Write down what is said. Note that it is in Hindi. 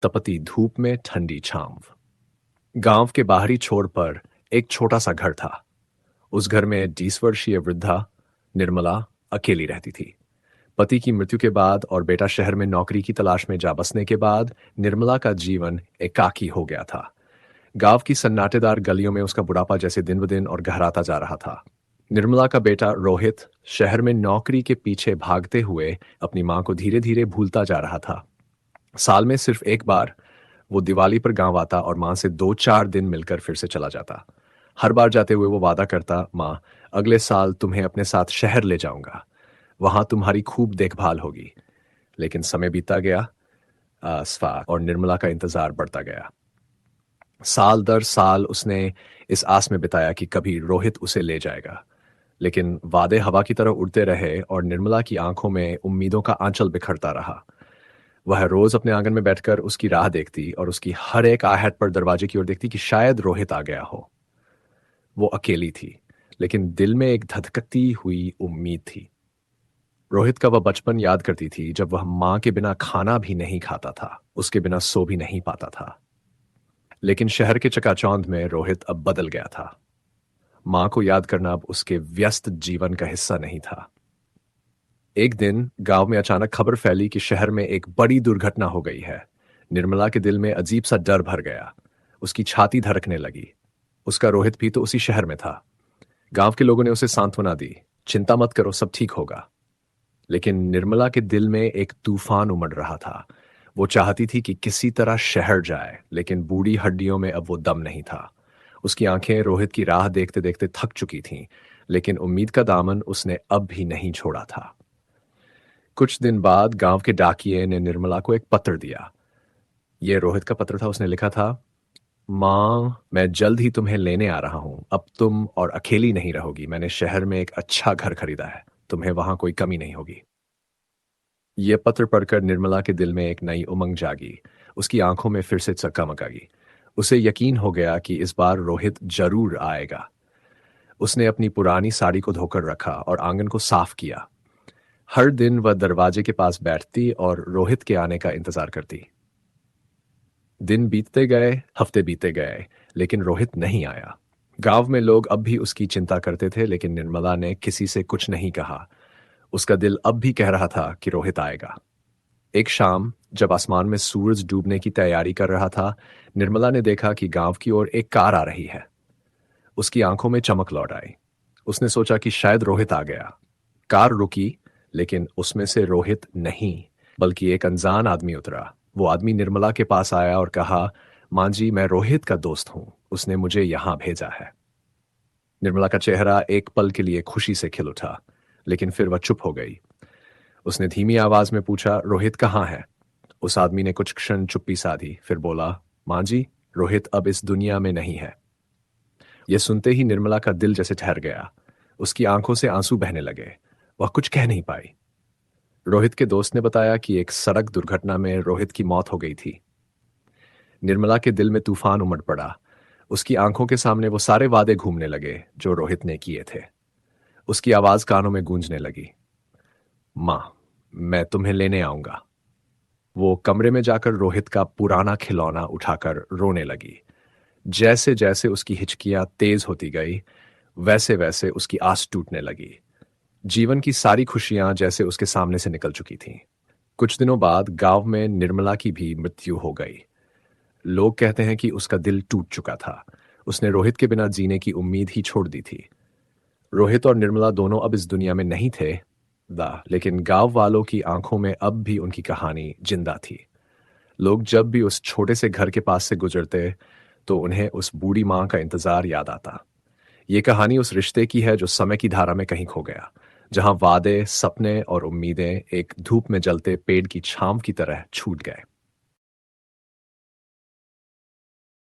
तपती धूप में ठंडी छांव। गांव के बाहरी छोर पर एक छोटा सा घर था। उस घर में 20 वर्षीय वृद्धा निर्मला अकेली रहती थी। पति की मृत्यु के बाद और बेटा शहर में नौकरी की तलाश में जा बसने के बाद निर्मला का जीवन एकाकी हो गया था। गांव की सन्नाटेदार गलियों में उसका बुढ़ापा जैसे दिन ब दिन और गहराता जा रहा था। निर्मला का बेटा रोहित शहर में नौकरी के पीछे भागते हुए अपनी मां को धीरे धीरे भूलता जा रहा था। साल में सिर्फ एक बार वो दिवाली पर गांव आता और मां से 2-4 दिन मिलकर फिर से चला जाता। हर बार जाते हुए वो वादा करता, मां, अगले साल तुम्हें अपने साथ शहर ले जाऊंगा, वहां तुम्हारी खूब देखभाल होगी। लेकिन समय बीतता गया, स्फा और निर्मला का इंतजार बढ़ता गया। साल दर साल उसने इस आस में बिताया कि कभी रोहित उसे ले जाएगा। लेकिन वादे हवा की तरह उड़ते रहे और निर्मला की आंखों में उम्मीदों का आंचल बिखरता रहा। वह रोज अपने आंगन में बैठकर उसकी राह देखती और उसकी हर एक आहट पर दरवाजे की ओर देखती कि शायद रोहित आ गया हो। वो अकेली थी, लेकिन दिल में एक धधकती हुई उम्मीद थी। रोहित का वह बचपन याद करती थी जब वह मां के बिना खाना भी नहीं खाता था, उसके बिना सो भी नहीं पाता था। लेकिन शहर के चकाचौंध में रोहित अब बदल गया था। मां को याद करना अब उसके व्यस्त जीवन का हिस्सा नहीं था। एक दिन गांव में अचानक खबर फैली कि शहर में एक बड़ी दुर्घटना हो गई है। निर्मला के दिल में अजीब सा डर भर गया। उसकी छाती धड़कने लगी। उसका रोहित भी तो उसी शहर में था। गांव के लोगों ने उसे सांत्वना दी, चिंता मत करो, सब ठीक होगा। लेकिन निर्मला के दिल में एक तूफान उमड़ रहा था। वो चाहती थी कि किसी तरह शहर जाए, लेकिन बूढ़ी हड्डियों में अब वो दम नहीं था। उसकी आंखें रोहित की राह देखते देखते थक चुकी थीं, लेकिन उम्मीद का दामन उसने अब भी नहीं छोड़ा था। कुछ दिन बाद गांव के डाकिये ने निर्मला को एक पत्र दिया। यह रोहित का पत्र था। उसने लिखा था, मां, मैं जल्द ही तुम्हें लेने आ रहा हूं। अब तुम और अकेली नहीं रहोगी। मैंने शहर में एक अच्छा घर खरीदा है, तुम्हें वहां कोई कमी नहीं होगी। यह पत्र पढ़कर निर्मला के दिल में एक नई उमंग जागी। उसकी आंखों में फिर से चकमक आ गई। उसे यकीन हो गया कि इस बार रोहित जरूर आएगा। उसने अपनी पुरानी साड़ी को धोकर रखा और आंगन को साफ किया। हर दिन वह दरवाजे के पास बैठती और रोहित के आने का इंतजार करती। दिन बीतते गए, हफ्ते बीते गए, लेकिन रोहित नहीं आया। गांव में लोग अब भी उसकी चिंता करते थे, लेकिन निर्मला ने किसी से कुछ नहीं कहा। उसका दिल अब भी कह रहा था कि रोहित आएगा। एक शाम जब आसमान में सूरज डूबने की तैयारी कर रहा था, निर्मला ने देखा कि गांव की ओर एक कार आ रही है। उसकी आंखों में चमक लौट आई। उसने सोचा कि शायद रोहित आ गया। कार रुकी, लेकिन उसमें से रोहित नहीं, बल्कि एक अनजान आदमी उतरा। वो आदमी निर्मला के पास आया और कहा, मां जी, मैं रोहित का दोस्त हूं, उसने मुझे यहां भेजा है। निर्मला का चेहरा एक पल के लिए खुशी से खिल उठा, लेकिन फिर वह चुप हो गई। उसने धीमी आवाज में पूछा, रोहित कहाँ है? उस आदमी ने कुछ क्षण चुप्पी साधी, फिर बोला, मां जी, रोहित अब इस दुनिया में नहीं है। यह सुनते ही निर्मला का दिल जैसे ठहर गया। उसकी आंखों से आंसू बहने लगे। वह कुछ कह नहीं पाई। रोहित के दोस्त ने बताया कि एक सड़क दुर्घटना में रोहित की मौत हो गई थी। निर्मला के दिल में तूफान उमड़ पड़ा। उसकी आंखों के सामने वो सारे वादे घूमने लगे जो रोहित ने किए थे। उसकी आवाज कानों में गूंजने लगी, मां, मैं तुम्हें लेने आऊंगा। वो कमरे में जाकर रोहित का पुराना खिलौना उठाकर रोने लगी। जैसे जैसे उसकी हिचकियां तेज होती गई, वैसे वैसे उसकी आस टूटने लगी। जीवन की सारी खुशियां जैसे उसके सामने से निकल चुकी थीं। कुछ दिनों बाद गांव में निर्मला की भी मृत्यु हो गई। लोग कहते हैं कि उसका दिल टूट चुका था। उसने रोहित के बिना जीने की उम्मीद ही छोड़ दी थी। रोहित और निर्मला दोनों अब इस दुनिया में नहीं थे, लेकिन गांव वालों की आंखों में अब भी उनकी कहानी जिंदा थी। लोग जब भी उस छोटे से घर के पास से गुजरते, तो उन्हें उस बूढ़ी मां का इंतजार याद आता। ये कहानी उस रिश्ते की है जो समय की धारा में कहीं खो गया, जहां वादे, सपने और उम्मीदें एक धूप में जलते पेड़ की छांव की तरह छूट गए।